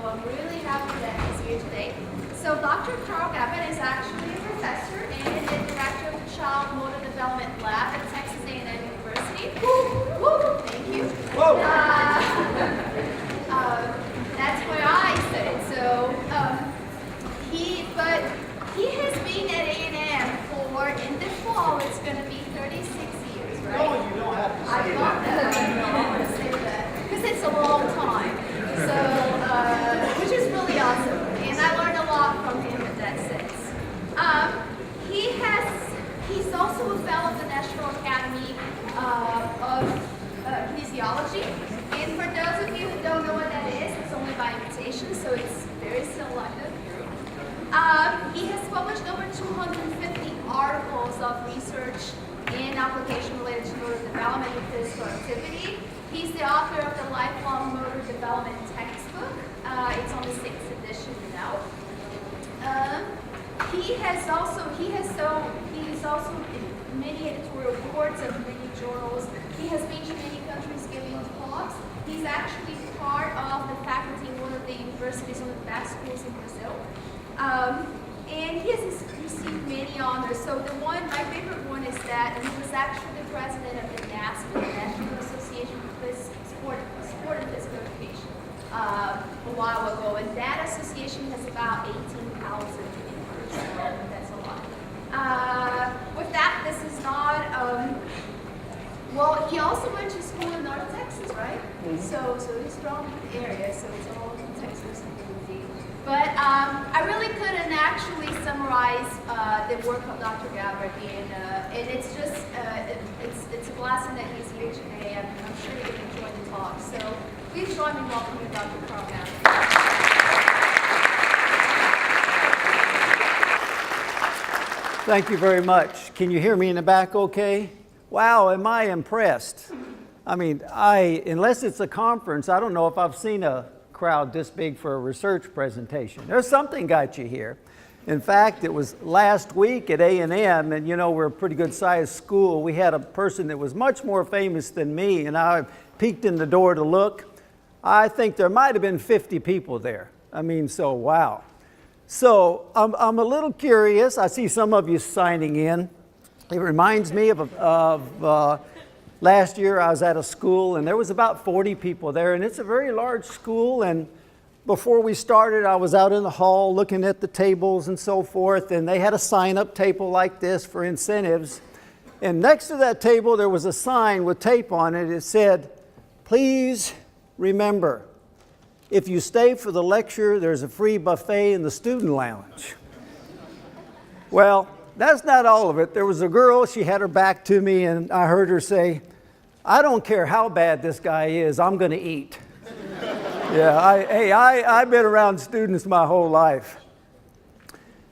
I'm really happy that he's here today. So Dr. Gabbard is actually a professor and the director of the Child Motor Development Lab at Texas A&M University. Woo! Woo! Thank you. Whoa! That's what I said. So he has been at A&M for, in the fall, it's going to be 36 years, right? No, you don't have to say I that. I want to say that because it's a long time. So, which is really awesome, and I learned a lot from him in that sense. He's also a fellow of the National Academy of Kinesiology, and for those of you who don't know what that is, it's only by invitation, so it's very selective. He has published over 250 articles of research and application related to motor development and physical activity. He's the author of the Lifelong Motor Development textbook. It's on the 6th edition now. He's also in many editorial boards of many journals. He has been to many countries giving talks. He's actually part of the faculty in one of the universities, one of the best schools in Brazil. And he has received many honors. So my favorite one is that he was actually the president of the NASPA, the National Association for Sport and Physical Education, a while ago. And that association has about 18,000 members, so that's a lot. With that, this is not, well, he also went to school in North Texas, right? Mm-hmm. So he's from the area, so it's all in Texas. But I really couldn't actually summarize the work of Dr. Gabbard, and it's just it's a blessing that he's here today. I'm sure you're going to enjoy the talk. So please join me in welcoming Dr. Gabbard. Thank you very much. Can you hear me in the back okay? Wow, am I impressed. I mean, unless it's a conference, I don't know if I've seen a crowd this big for a research presentation. There's something got you here. In fact, it was last week at A&M, and you know, we're a pretty good sized school. We had a person that was much more famous than me, and I peeked in the door to look. I think there might have been 50 people there. I mean, so wow. So I'm a little curious. I see some of you signing in. It reminds me of last year I was at a school and there was about 40 people there, and it's a very large school, and before we started I was out in the hall looking at the tables and so forth, and they had a sign-up table like this for incentives, and next to that table there was a sign with tape on it. It said, "Please remember, if you stay for the lecture there's a free buffet in the student lounge." Well, that's not all of it. There was a girl, she had her back to me, and I heard her say, "I don't care how bad this guy is, I'm going to eat." Yeah, I've been around students my whole life.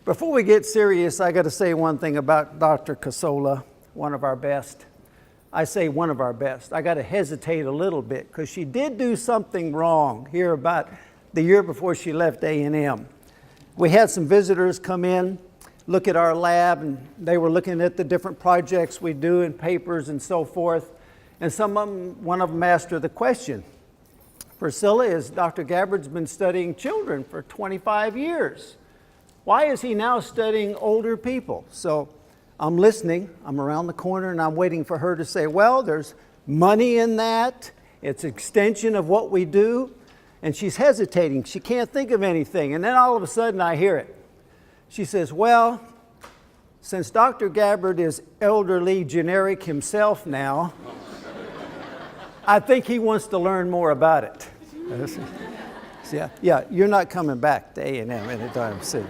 Before we get serious, I got to say one thing about Dr. Casola, one of our best. I say one of our best. I got to hesitate a little bit because she did do something wrong here about the year before she left A&M. We had some visitors come in, look at our lab, and they were looking at the different projects we do and papers and so forth. And one of them asked her the question, "Priscilla, is Dr. Gabbard's been studying children for 25 years. Why is he now studying older people?" So I'm listening, I'm around the corner, and I'm waiting for her to say, "Well, there's money in that. It's an extension of what we do." And she's hesitating. She can't think of anything. And then all of a sudden I hear it. She says, "Well, since Dr. Gabbard is elderly generic himself now, I think he wants to learn more about it." Yeah, you're not coming back to A&M anytime soon.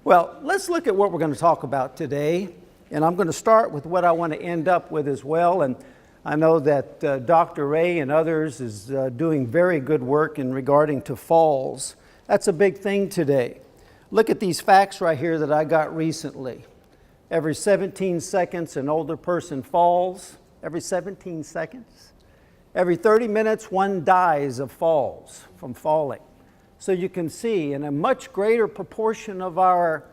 Well, let's look at what we're going to talk about today. And I'm going to start with what I want to end up with as well. And I know that Dr. Ray and others is doing very good work in regarding to falls. That's a big thing today. Look at these facts right here that I got recently. Every 17 seconds, an older person falls. Every 17 seconds. Every 30 minutes, one dies of falls, from falling. So you can see, in a much greater proportion of our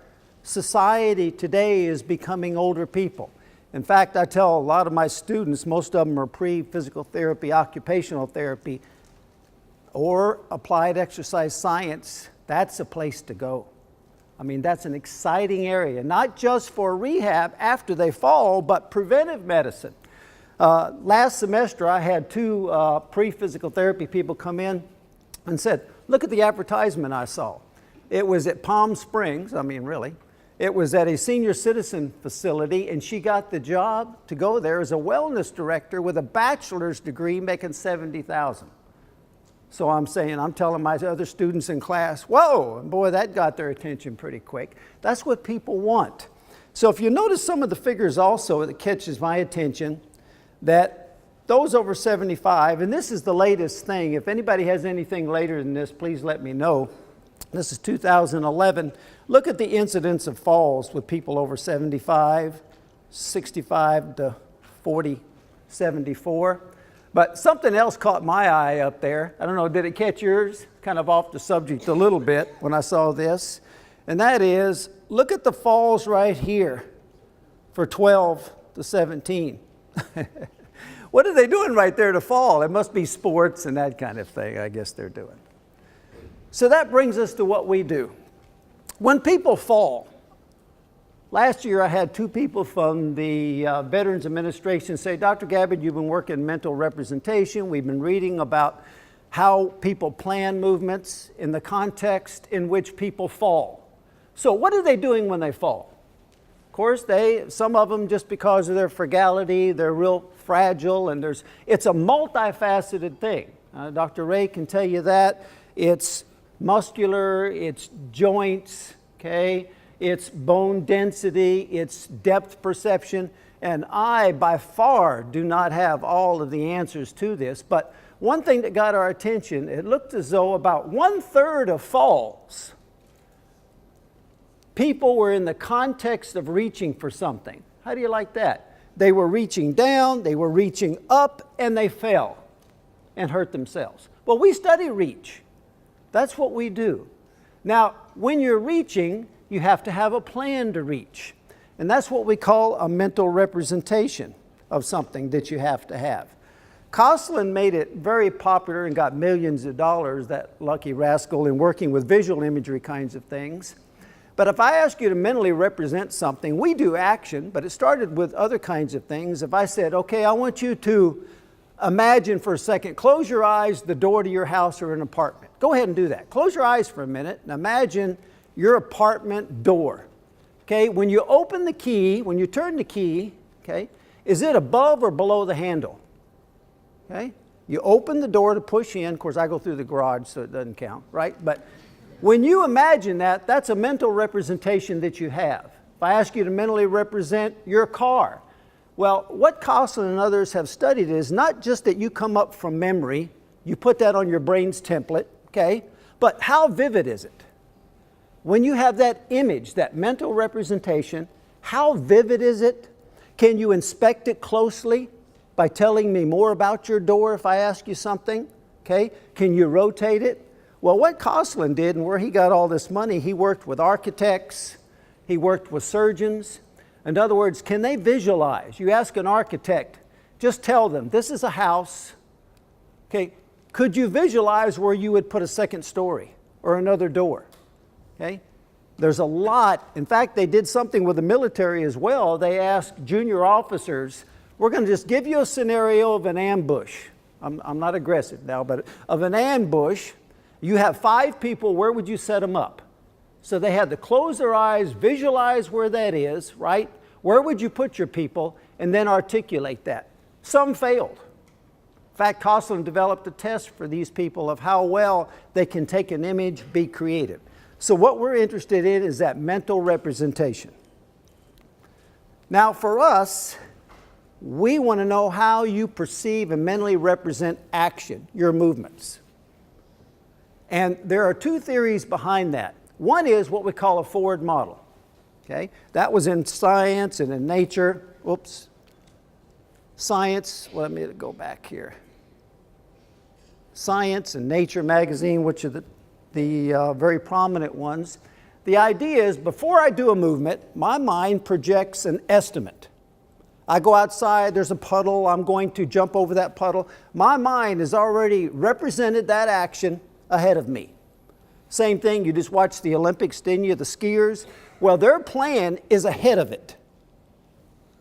society today is becoming older people. In fact, I tell a lot of my students, most of them are pre-physical therapy, occupational therapy, or applied exercise science, that's a place to go. I mean, that's an exciting area, not just for rehab after they fall, but preventive medicine. Last semester, I had two pre-physical therapy people come in and said, look at the advertisement I saw. It was at Palm Springs, I mean, really. It was at a senior citizen facility, and she got the job to go there as a wellness director with a bachelor's degree making $70,000. So I'm telling my other students in class, whoa, and boy, that got their attention pretty quick. That's what people want. So if you notice some of the figures also that catches my attention, that those over 75, and this is the latest thing. If anybody has anything later than this, please let me know. This is 2011. Look at the incidence of falls with people over 75, 65 to 40, 74. But something else caught my eye up there. I don't know, did it catch yours? Kind of off the subject a little bit when I saw this. And that is, look at the falls right here for 12 to 17. What are they doing right there to fall? It must be sports and that kind of thing, I guess they're doing. So that brings us to what we do. When people fall, last year I had two people from the Veterans Administration say, Dr. Gabbard, you've been working mental representation. We've been reading about how people plan movements in the context in which people fall. So what are they doing when they fall? Of course, some of them, just because of their frugality, they're real fragile, and it's a multifaceted thing. Dr. Ray can tell you that. It's muscular, it's joints, okay? It's bone density, it's depth perception, and I, by far, do not have all of the answers to this, but one thing that got our attention, it looked as though about 1/3 of falls, people were in the context of reaching for something. How do you like that? They were reaching down, they were reaching up, and they fell and hurt themselves. Well, we study reach. That's what we do. Now, when you're reaching, you have to have a plan to reach. And that's what we call a mental representation of something that you have to have. Coslin made it very popular and got millions of dollars, that lucky rascal, in working with visual imagery kinds of things. But if I ask you to mentally represent something, we do action, but it started with other kinds of things. If I said, okay, I want you to imagine for a second, close your eyes, the door to your house or an apartment. Go ahead and do that. Close your eyes for a minute and imagine your apartment door. Okay, when you open the key, when you turn the key, okay, is it above or below the handle? Okay, you open the door to push in. Of course, I go through the garage, so it doesn't count, right? But when you imagine that, that's a mental representation that you have. If I ask you to mentally represent your car, well, what Coslin and others have studied is not just that you come up from memory, you put that on your brain's template, okay, but how vivid is it? When you have that image, that mental representation, how vivid is it? Can you inspect it closely by telling me more about your door if I ask you something? Okay, can you rotate it? Well, what Coslin did and where he got all this money, he worked with architects, he worked with surgeons. In other words, can they visualize? You ask an architect, just tell them, this is a house. Okay, could you visualize where you would put a second story or another door? Okay, there's a lot. In fact, they did something with the military as well. They asked junior officers, we're going to just give you a scenario of an ambush. I'm not aggressive now, but of an ambush. You have 5 people, where would you set them up? So they had to close their eyes, visualize where that is, right? Where would you put your people? And then articulate that. Some failed. In fact, Coslin developed a test for these people of how well they can take an image, be creative. So what we're interested in is that mental representation. Now for us, we want to know how you perceive and mentally represent action, your movements. And there are 2 theories behind that. One is what we call a forward model. Okay? That was in science and in nature. Oops. Science, let me go back here. Science and Nature magazine, which are the very prominent ones. The idea is before I do a movement, my mind projects an estimate. I go outside, there's a puddle, I'm going to jump over that puddle. My mind has already represented that action ahead of me. Same thing, you just watched the Olympics, didn't you, the skiers? Well, their plan is ahead of it.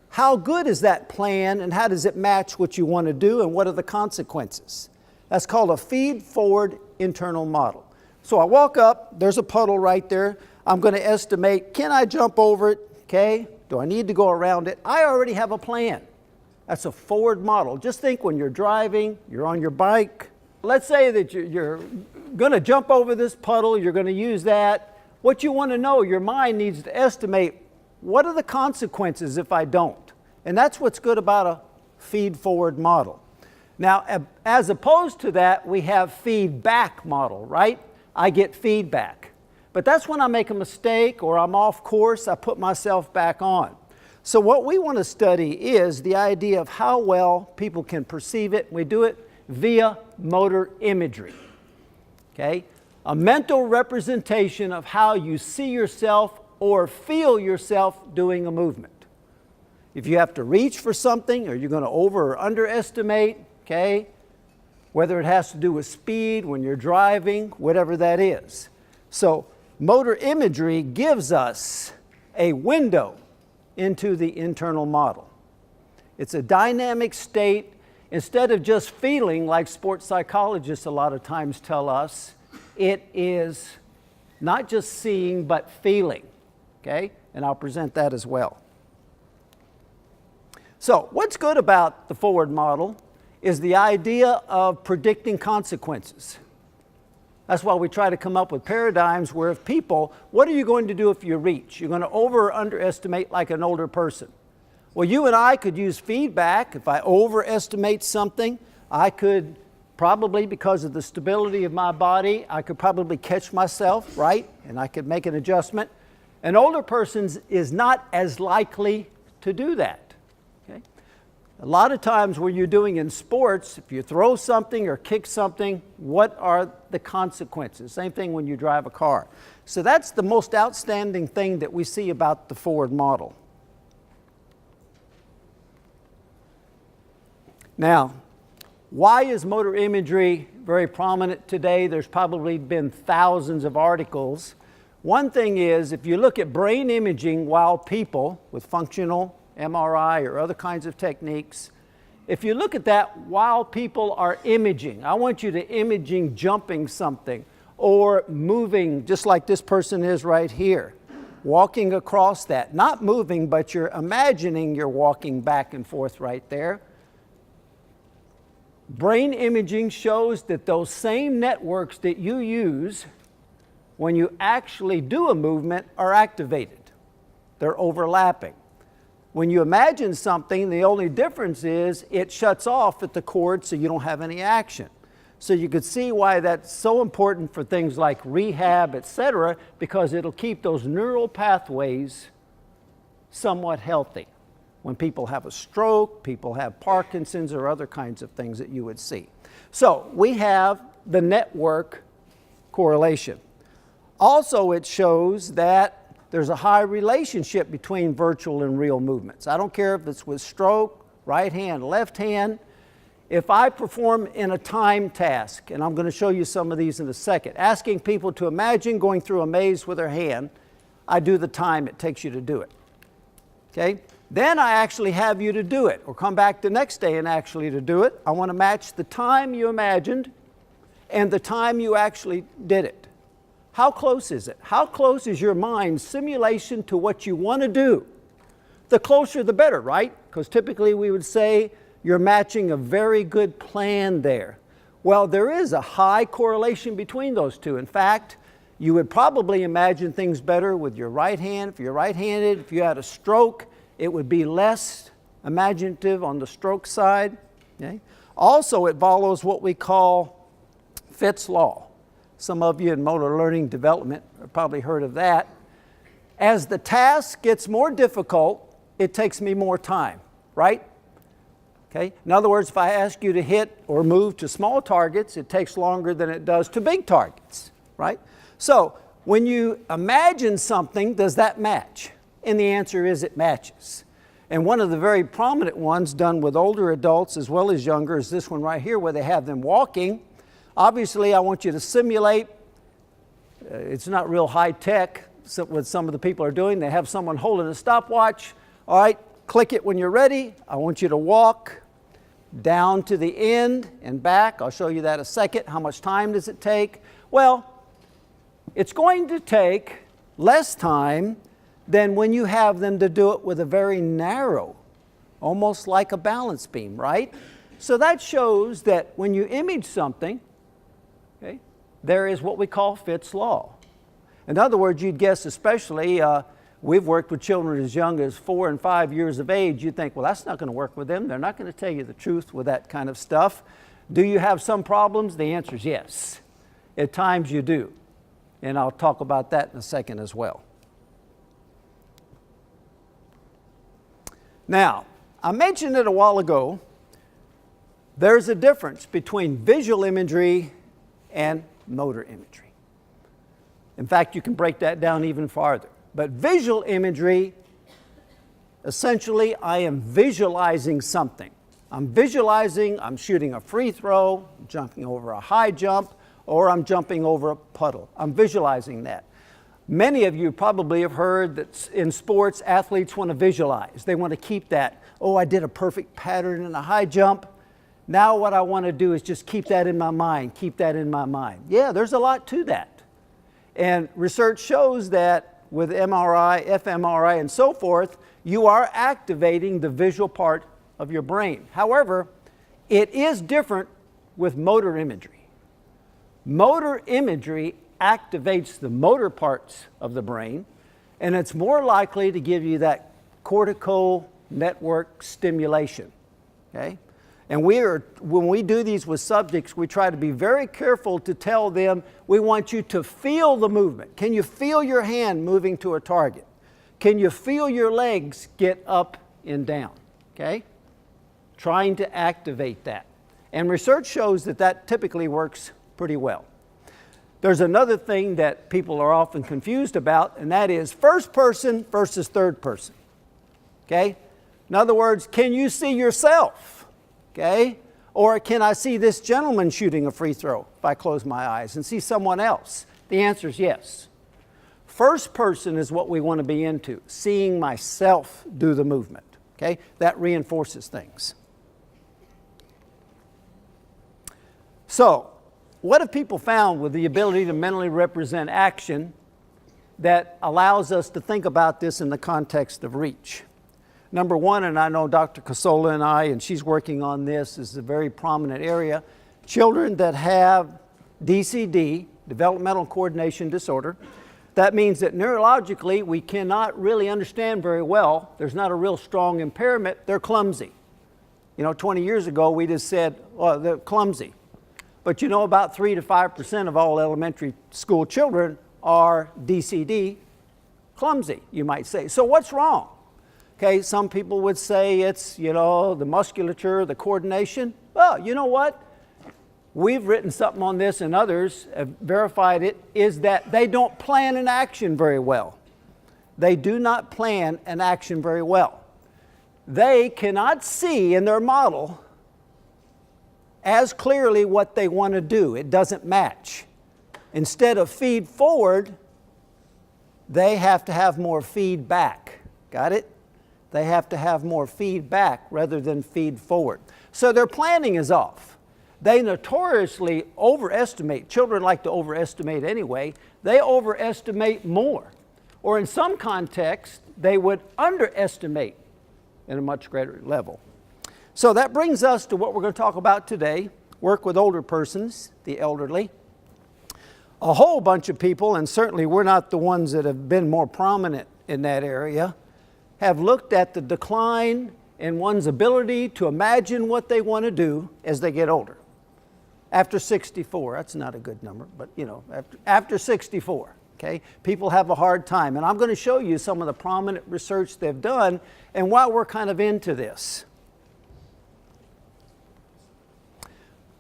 How good is that plan, and how does it match what you want to do, and what are the consequences? That's called a feed-forward internal model. So I walk up, there's a puddle right there. I'm going to estimate, can I jump over it? Okay. Do I need to go around it? I already have a plan. That's a forward model. Just think when you're driving, you're on your bike. Let's say that you're going to jump over this puddle, you're going to use that. What you want to know, your mind needs to estimate, what are the consequences if I don't? And that's what's good about a feed-forward model. Now, as opposed to that, we have feedback model, right? I get feedback. But that's when I make a mistake or I'm off course, I put myself back on. So what we want to study is the idea of how well people can perceive it. We do it via motor imagery. Okay? A mental representation of how you see yourself or feel yourself doing a movement. If you have to reach for something, or you're going to over or underestimate, okay? Whether it has to do with speed when you're driving, whatever that is. So motor imagery gives us a window into the internal model. It's a dynamic state. Instead of just feeling, like sports psychologists a lot of times tell us, it is not just seeing but feeling. Okay? And I'll present that as well. So what's good about the forward model is the idea of predicting consequences. That's why we try to come up with paradigms where if people, what are you going to do if you reach? You're going to over or underestimate like an older person. Well, you and I could use feedback. If I overestimate something, I could probably, because of the stability of my body, I could probably catch myself, right? And I could make an adjustment. An older person is not as likely to do that. Okay? A lot of times when you're doing in sports, if you throw something or kick something, what are the consequences? Same thing when you drive a car. So that's the most outstanding thing that we see about the forward model. Now, why is motor imagery very prominent today? There's probably been thousands of articles. One thing is, if you look at brain imaging while people with functional MRI or other kinds of techniques, if you look at that while people are imaging, I want you to imaging jumping something or moving just like this person is right here, walking across that. Not moving, but you're imagining you're walking back and forth right there. Brain imaging shows that those same networks that you use when you actually do a movement are activated. They're overlapping. When you imagine something, the only difference is it shuts off at the cord so you don't have any action. So you could see why that's so important for things like rehab, etc., because it'll keep those neural pathways somewhat healthy. When people have a stroke, people have Parkinson's or other kinds of things that you would see. So we have the network correlation. Also, it shows that there's a high relationship between virtual and real movements. I don't care if it's with stroke, right hand, left hand. If I perform in a time task, and I'm going to show you some of these in a second, asking people to imagine going through a maze with their hand, I do the time it takes you to do it. Okay? Then I actually have you to do it, or come back the next day and actually to do it. I want to match the time you imagined and the time you actually did it. How close is it? How close is your mind's simulation to what you want to do? The closer the better, right? Because typically we would say you're matching a very good plan there. Well, there is a high correlation between those two. In fact, you would probably imagine things better with your right hand. If you're right-handed, if you had a stroke, it would be less imaginative on the stroke side. Okay? Also, it follows what we call Fitts' law. Some of you in motor learning development have probably heard of that. As the task gets more difficult, it takes me more time, right? Okay? In other words, if I ask you to hit or move to small targets, it takes longer than it does to big targets, right? So when you imagine something, does that match? And the answer is it matches. And one of the very prominent ones done with older adults as well as younger is this one right here where they have them walking. Obviously, I want you to simulate. It's not real high tech what some of the people are doing. They have someone holding a stopwatch. All right, click it when you're ready. I want you to walk down to the end and back. I'll show you that in a second. How much time does it take? Well, it's going to take less time than when you have them to do it with a very narrow, almost like a balance beam, right? So that shows that when you image something, okay, there is what we call Fitts' law. In other words, you'd guess especially, we've worked with children as young as 4 and 5 years of age. You'd think, well, that's not going to work with them. They're not going to tell you the truth with that kind of stuff. Do you have some problems? The answer is yes. At times you do. And I'll talk about that in a second as well. Now, I mentioned it a while ago. There's a difference between visual imagery and motor imagery. In fact, you can break that down even farther. But visual imagery, essentially, I am visualizing something. I'm visualizing, I'm shooting a free throw, jumping over a high jump, or I'm jumping over a puddle. I'm visualizing that. Many of you probably have heard that in sports, athletes want to visualize. They want to keep that. Oh, I did a perfect pattern in a high jump. Now what I want to do is just keep that in my mind, keep that in my mind. Yeah, there's a lot to that. And research shows that with MRI, fMRI, and so forth, you are activating the visual part of your brain. However, it is different with motor imagery. Motor imagery activates the motor parts of the brain, and it's more likely to give you that cortical network stimulation. Okay? And when we do these with subjects, we try to be very careful to tell them, we want you to feel the movement. Can you feel your hand moving to a target? Can you feel your legs get up and down? Okay? Trying to activate that. And research shows that that typically works pretty well. There's another thing that people are often confused about, and that is first person versus third person. Okay? In other words, can you see yourself? Okay? Or can I see this gentleman shooting a free throw if I close my eyes and see someone else? The answer is yes. First person is what we want to be into, seeing myself do the movement. Okay? That reinforces things. So, what have people found with the ability to mentally represent action that allows us to think about this in the context of reach? Number one, and I know Dr. Casola and she's working on this, is a very prominent area. Children that have DCD, developmental coordination disorder, that means that neurologically we cannot really understand very well. There's not a real strong impairment. They're clumsy. 20 years ago we just said, well, they're clumsy. But about 3 to 5% of all elementary school children are DCD, clumsy, you might say. So what's wrong? Okay, some people would say it's, the musculature, the coordination. Well, you know what? We've written something on this and others have verified it, is that they don't plan an action very well. They do not plan an action very well. They cannot see in their model as clearly what they want to do. It doesn't match. Instead of feed forward, they have to have more feedback. Got it? They have to have more feedback rather than feed forward. So their planning is off. They notoriously overestimate. Children like to overestimate anyway. They overestimate more. Or in some contexts, they would underestimate at a much greater level. So that brings us to what we're going to talk about today, work with older persons, the elderly. A whole bunch of people, and certainly we're not the ones that have been more prominent in that area, have looked at the decline in one's ability to imagine what they want to do as they get older. After 64, that's not a good number, but after 64, okay, people have a hard time. And I'm going to show you some of the prominent research they've done and why we're kind of into this.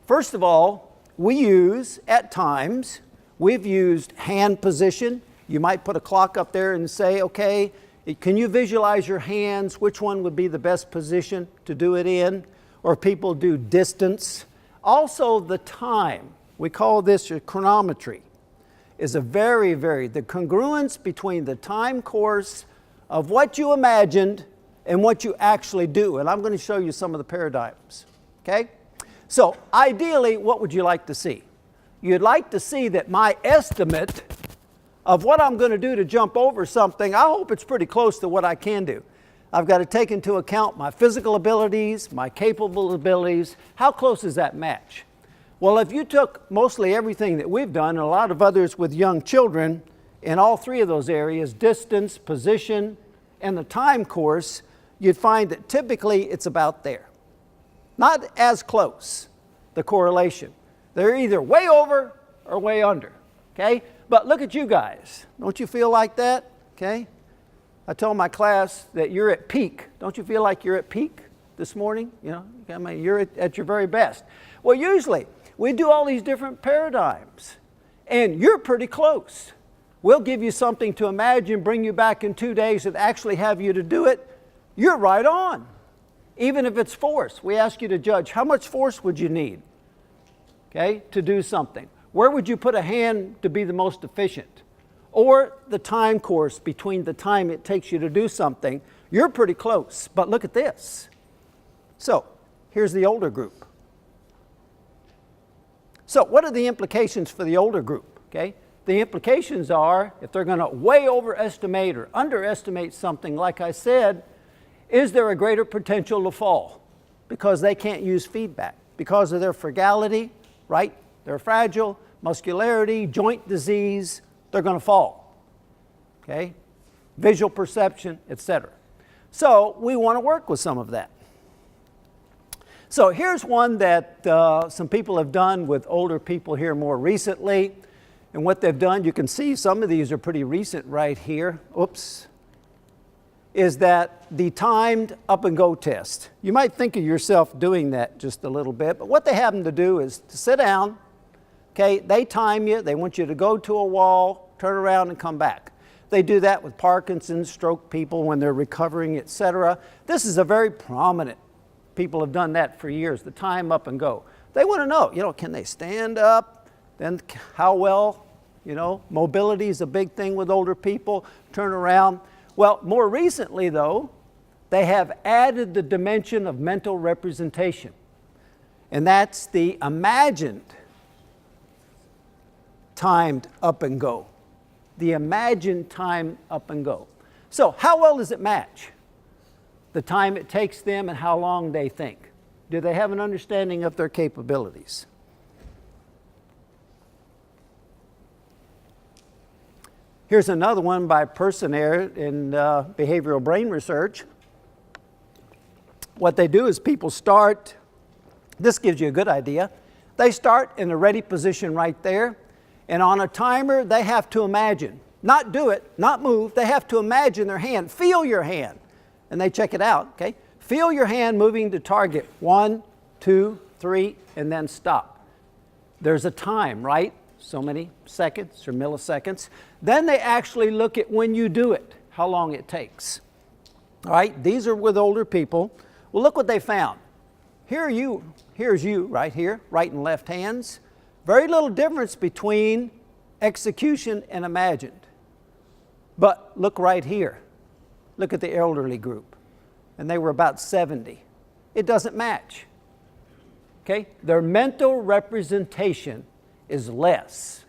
First of all, we've used hand position. You might put a clock up there and say, okay, Can you visualize your hands? Which one would be the best position to do it in? Or people do distance. Also the time. We call this your chronometry. Is a the congruence between the time course of what you imagined and what you actually do. And I'm going to show you some of the paradigms. Okay? So ideally, what would you like to see? You'd like to see that my estimate of what I'm going to do to jump over something, I hope it's pretty close to what I can do. I've got to take into account my physical abilities, my capable abilities. How close does that match? Well, if you took mostly everything that we've done, and a lot of others with young children, in all three of those areas, distance, position, and the time course, you'd find that typically it's about there. Not as close, the correlation. They're either way over or way under, okay? But look at you guys. Don't you feel like that, okay? I told my class that you're at peak. Don't you feel like you're at peak this morning? You know, I mean, you're at your very best. Well, usually, we do all these different paradigms, and you're pretty close. We'll give you something to imagine, bring you back in 2 days, and actually have you to do it. You're right on. Even if it's force, we ask you to judge how much force would you need, okay, to do something. Where would you put a hand to be the most efficient? Or the time course between the time it takes you to do something. You're pretty close, but look at this. So, here's the older group. So what are the implications for the older group? Okay? The implications are, if they're going to way overestimate or underestimate something, like I said, is there a greater potential to fall? Because they can't use feedback. Because of their frugality, right? They're fragile, muscularity, joint disease, they're going to fall. Okay? Visual perception, etc. So we want to work with some of that. So here's one that some people have done with older people here more recently. And what they've done, you can see some of these are pretty recent right here. Oops. Is that the timed up and go test. You might think of yourself doing that just a little bit, but what they have them to do is to sit down. Okay, they time you. They want you to go to a wall, turn around, and come back. They do that with Parkinson's, stroke people when they're recovering, etc. This is a very prominent. People have done that for years, the time up and go. They want to know, can they stand up? Then how well, mobility is a big thing with older people, turn around. Well, more recently though, they have added the dimension of mental representation. And that's the imagined timed up and go. The imagined time up and go. So how well does it match? The time it takes them and how long they think. Do they have an understanding of their capabilities? Here's another one by Personaire in behavioral brain research. What they do is people start, this gives you a good idea, they start in a ready position right there, and on a timer they have to imagine, not do it, not move, they have to imagine their hand, feel your hand. And they check it out, okay? Feel your hand moving to target. 1, 2, 3, and then stop. There's a time, right? So many seconds or milliseconds. Then they actually look at when you do it, how long it takes. All right, these are with older people. Well, look what they found. Here's you right here, right and left hands. Very little difference between execution and imagined. But look right here. Look at the elderly group, and they were about 70. It doesn't match, okay? Their mental representation is less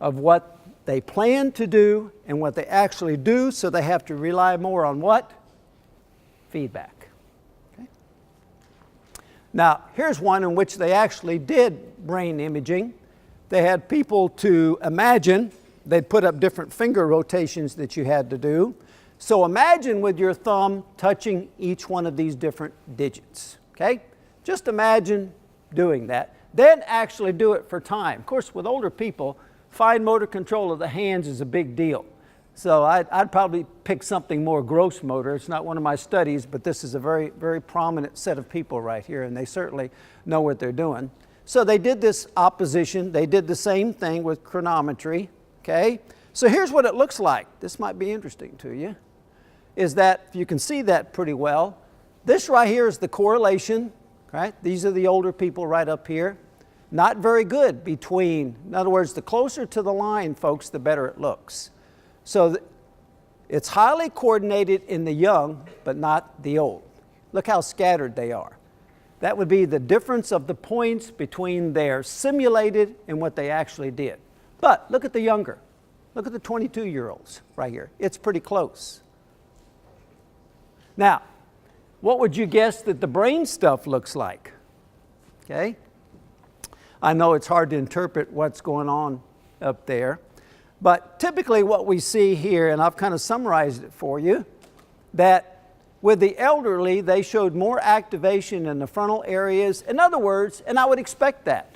of what they plan to do and what they actually do, so they have to rely more on what? Feedback, okay? Now, here's one in which they actually did brain imaging. They had people to imagine, they'd put up different finger rotations that you had to do. So imagine with your thumb touching each one of these different digits, okay? Just imagine doing that. Then actually do it for time. Of course, with older people, fine motor control of the hands is a big deal. So I'd probably pick something more gross motor. It's not one of my studies, but this is a very, very prominent set of people right here, and they certainly know what they're doing. So they did this opposition. They did the same thing with chronometry, okay? So here's what it looks like. This might be interesting to you. is that, if you can see that pretty well, this right here is the correlation, right? These are the older people right up here. Not very good between, in other words, the closer to the line, folks, the better it looks. So it's highly coordinated in the young, but not the old. Look how scattered they are. That would be the difference of the points between their simulated and what they actually did. But look at the younger. Look at the 22-year-olds right here. It's pretty close. Now, what would you guess that the brain stuff looks like? Okay? I know it's hard to interpret what's going on up there, but typically what we see here, and I've kind of summarized it for you, that with the elderly, they showed more activation in the frontal areas. In other words, and I would expect that,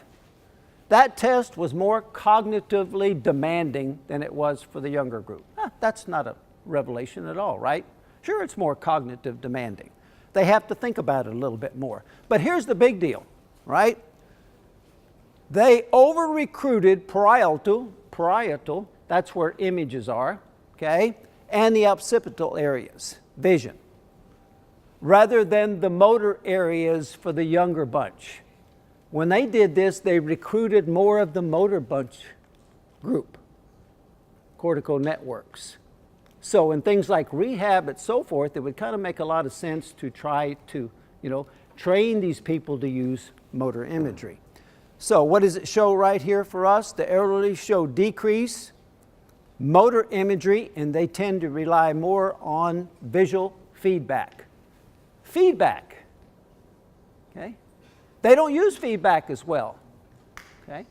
that test was more cognitively demanding than it was for the younger group. That's not a revelation at all, right? Sure, it's more cognitive demanding. They have to think about it a little bit more. But here's the big deal, right? They over-recruited parietal, that's where images are, okay, and the occipital areas, vision, rather than the motor areas for the younger bunch. When they did this, they recruited more of the motor bunch group, cortical networks. So in things like rehab and so forth, it would kind of make a lot of sense to try to, train these people to use motor imagery. So what does it show right here for us? The elderly show decrease motor imagery, and they tend to rely more on visual feedback. Feedback, okay? They don't use feedback as well, okay?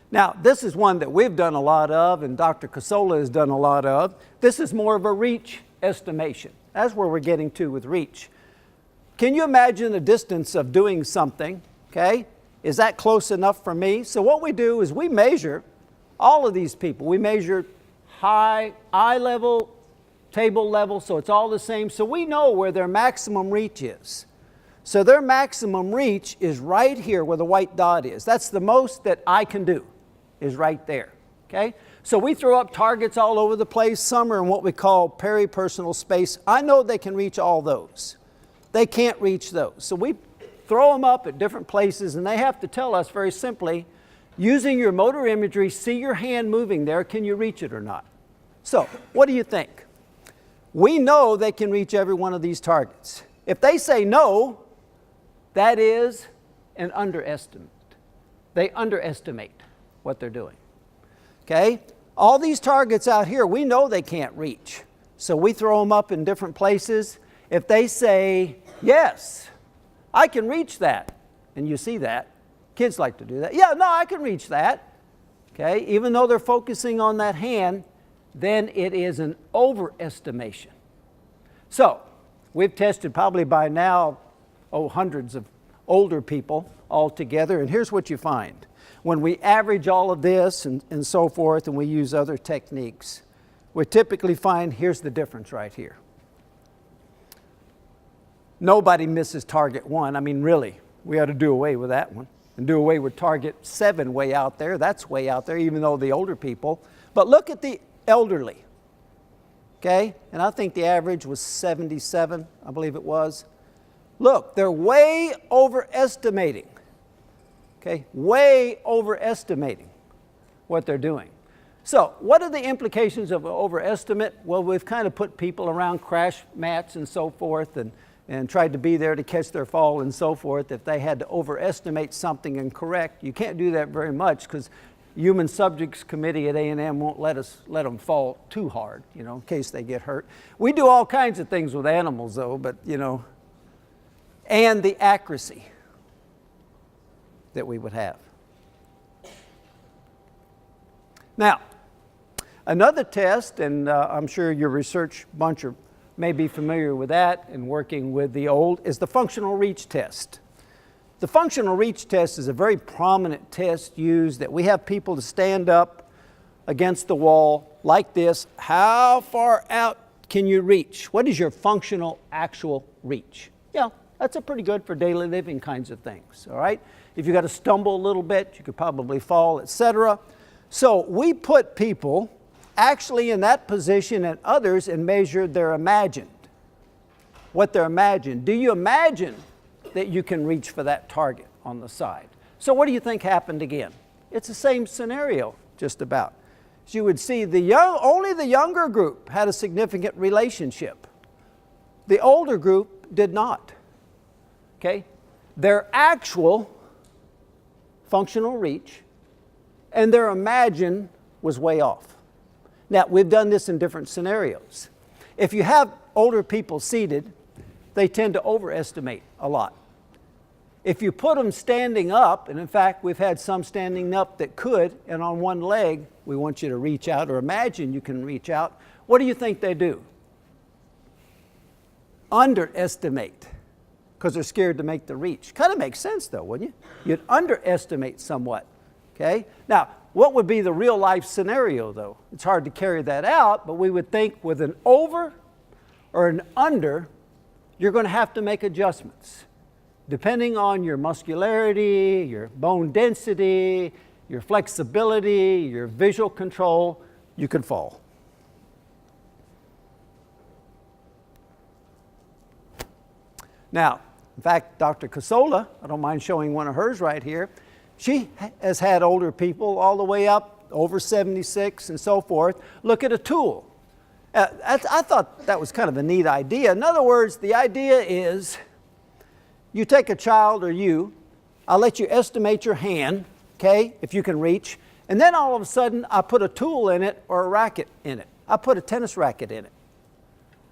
Now, this is one that we've done a lot of, and Dr. Casola has done a lot of. This is more of a reach estimation. That's where we're getting to with reach. Can you imagine the distance of doing something, okay? Is that close enough for me? So what we do is we measure all of these people. We measure eye level, table level, so it's all the same. So we know where their maximum reach is. So their maximum reach is right here where the white dot is. That's the most that I can do, is right there, okay? So we throw up targets all over the place. Some are in what we call peripersonal space. I know they can reach all those. They can't reach those. So we throw them up at different places, and they have to tell us very simply, using your motor imagery, see your hand moving there, can you reach it or not? So what do you think? We know they can reach every one of these targets. If they say no, that is an underestimate. They underestimate what they're doing. Okay? All these targets out here, we know they can't reach. So we throw them up in different places. If they say, yes, I can reach that, and you see that, kids like to do that. Yeah, no, I can reach that. Okay? Even though they're focusing on that hand, then it is an overestimation. So, we've tested probably by now, hundreds of older people all together, and here's what you find. When we average all of this and so forth, and we use other techniques, we typically find, here's the difference right here. Nobody misses target 1. I mean, really, we ought to do away with that one and do away with target 7 way out there. That's way out there, even though the older people. But look at the elderly, okay? And I think the average was 77, I believe it was. Look, they're way overestimating, okay? Way overestimating what they're doing. So what are the implications of an overestimate? Well, we've kind of put people around crash mats and so forth and tried to be there to catch their fall and so forth. If they had to overestimate something and correct, you can't do that very much because Human Subjects Committee at A&M won't let them fall too hard, in case they get hurt. We do all kinds of things with animals though, but and the accuracy that we would have. Now, another test, and I'm sure your research bunch may be familiar with that and working with the old, is the functional reach test. The functional reach test is a very prominent test used that we have people to stand up against the wall like this. How far out can you reach? What is your functional actual reach? Yeah, that's a pretty good for daily living kinds of things, all right? If you got to stumble a little bit, you could probably fall, etc. So we put people actually in that position and others and measured their imagined. What they're imagined. Do you imagine that you can reach for that target on the side? So what do you think happened again? It's the same scenario, just about. As you would see, only the younger group had a significant relationship. The older group did not. Okay? Their actual functional reach and their imagined was way off. Now, we've done this in different scenarios. If you have older people seated, they tend to overestimate a lot. If you put them standing up, and in fact, we've had some standing up that could, and on one leg, we want you to reach out, or imagine you can reach out. What do you think they do? Underestimate, because they're scared to make the reach. Kind of makes sense though, wouldn't you? You'd underestimate somewhat, okay? Now, what would be the real life scenario though? It's hard to carry that out, but we would think with an over or an under, you're going to have to make adjustments. Depending on your muscularity, your bone density, your flexibility, your visual control, you could fall. Now, in fact, Dr. Casola, I don't mind showing one of hers right here, she has had older people all the way up, over 76 and so forth, look at a tool. I thought that was kind of a neat idea. In other words, the idea is you take a child or I'll let you estimate your hand, okay, if you can reach, and then all of a sudden I put a tool in it or a racket in it. I put a tennis racket in it.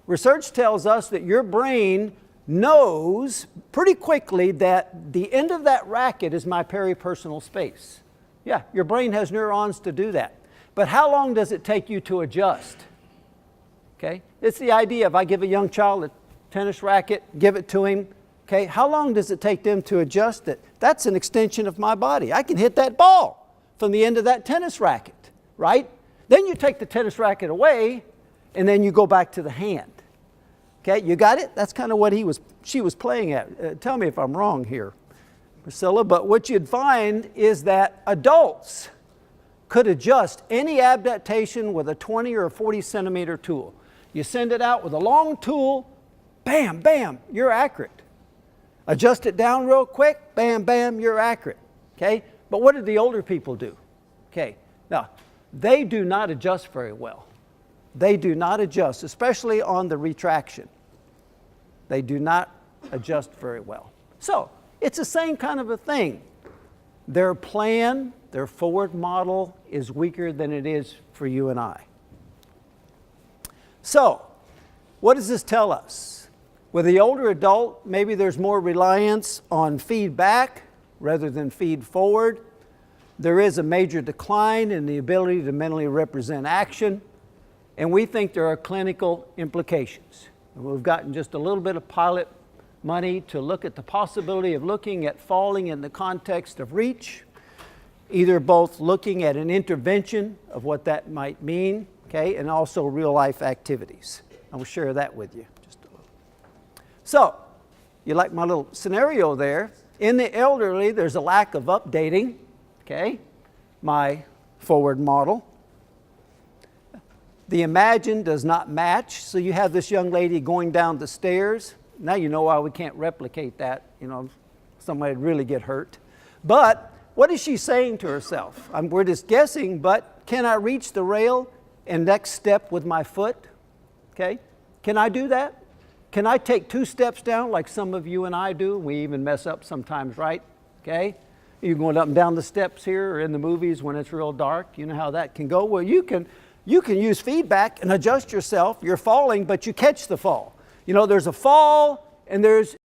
Research tells us that your brain knows pretty quickly that the end of that racket is my peripersonal space. Yeah, your brain has neurons to do that. But how long does it take you to adjust? Okay, it's the idea if I give a young child a tennis racket, give it to him, okay, how long does it take them to adjust it? That's an extension of my body. I can hit that ball from the end of that tennis racket, right? Then you take the tennis racket away and then you go back to the hand. Okay, you got it? That's kind of what she was playing at. Tell me if I'm wrong here, Priscilla, but what you'd find is that adults could adjust any adaptation with a 20 or a 40 centimeter tool. You send it out with a long tool, bam, bam, you're accurate. Adjust it down real quick, bam, bam, you're accurate. Okay, but what did the older people do? Okay, now, they do not adjust very well. They do not adjust, especially on the retraction. They do not adjust very well. So, it's the same kind of a thing. Their plan, their forward model is weaker than it is for you and I. So, what does this tell us? With the older adult, maybe there's more reliance on feedback rather than feed forward. There is a major decline in the ability to mentally represent action. And we think there are clinical implications. And we've gotten just a little bit of pilot money to look at the possibility of looking at falling in the context of reach, either both looking at an intervention of what that might mean, okay, and also real life activities. I will share that with you just a little. So, you like my little scenario there. In the elderly, there's a lack of updating, okay, my forward model. The imagined does not match, so you have this young lady going down the stairs. Now you know why we can't replicate that. You know, somebody would really get hurt. But what is she saying to herself? We're just guessing, but can I reach the rail and next step with my foot? Okay, can I do that? Can I take 2 steps down like some of you and I do? We even mess up sometimes, right? Okay, you're going up and down the steps here or in the movies when it's real dark. You know how that can go. Well, you can use feedback and adjust yourself. You're falling, but you catch the fall. You know, there's a fall and there's